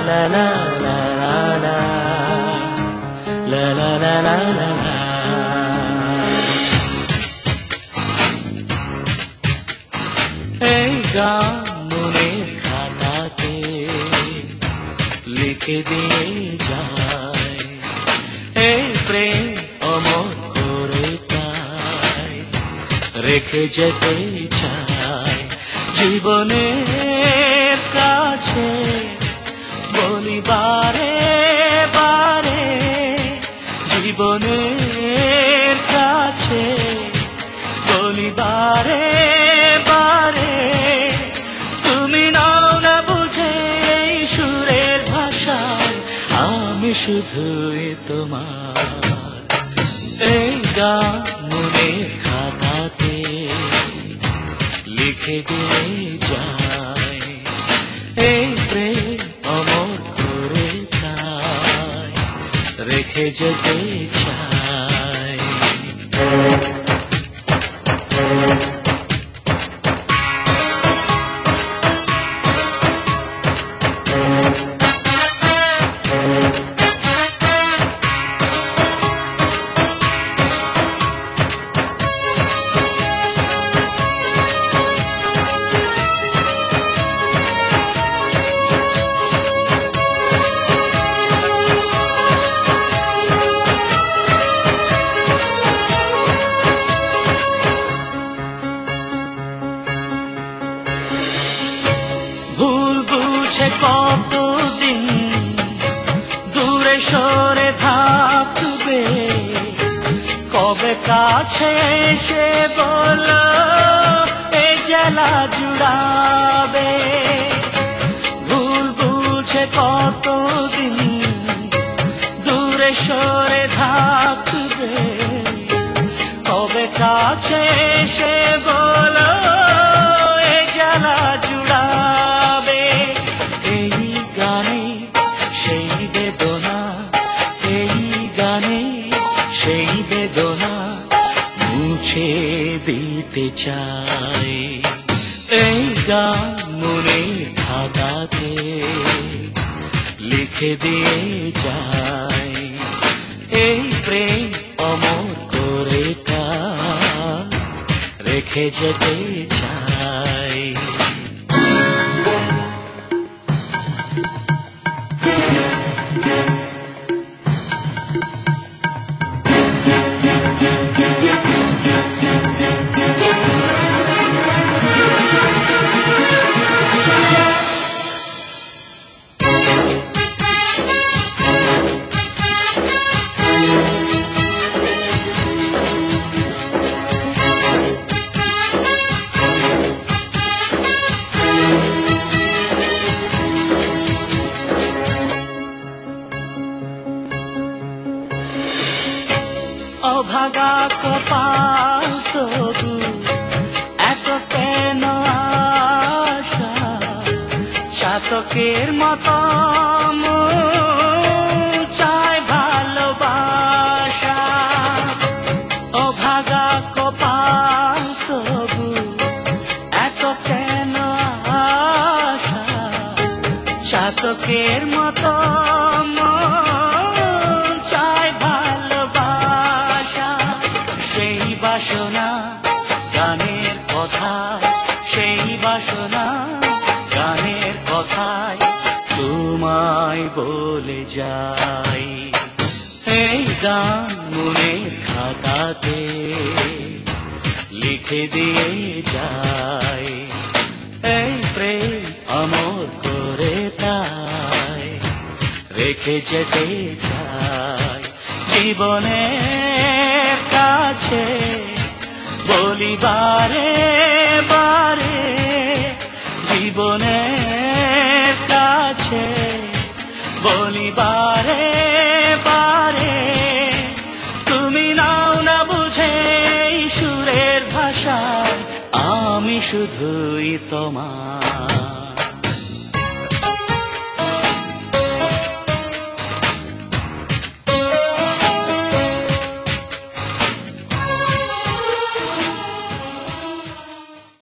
la la la la la la la la la la। এই গান মনের খাতাতে লিখে দিয়ে যায়, এই প্রেম অমর করে তাই রেখে যেতে চায়। জীবনের কাছে বলি বারে বারে, জীবনের কাছে বলি বারে বারে, তুমি নাও না বুঝে এই সুরের ভাষায়, আমি শুধুই তোমার। এই গান মনের খাতাতে লিখে দিয়ে যায়, এই প্রেম অমর করে তাই রেখে যেতে চায়। কতদিন দূরে সরে থাকবে, কবে কাছে এসে বলো এ জ্বালা জুড়াবে। ভুল বুঝে কতদিন দূরে সরে থাকবে, কবে কাছে এসে বলো এ জ্বালা জুড়াবে। এই গানে সেই বেদনা, এই গানে সেই বেদনা মুছে দিতে চাই। এই গান মনের খাতাতে লিখে দিয়ে যায়, এই প্রেম অমর করে তাই রেখে যেতে চাই। অভাগা কপাল তবু এত কেন আশা, চাতকের মতো চায় ভালোবাসা। অভাগা কপাল তবু এত কেন আশা, চাতকের মতো বাসনা গানের কথায়, সেই বাসনা গানের কথায় তোমায় বলে যাই। এই গান মনের খাতাতে লিখে দিয়ে যায়, এই প্রেম অমর করে তাই রেখে যেতে চাই। জীবনের কাছে বলি বারে বারে, জীবনের কাছে বলি বারে বারে, তুমি নাও না বুঝে সুরের ভাষায়, আমি শুধুই তোমার।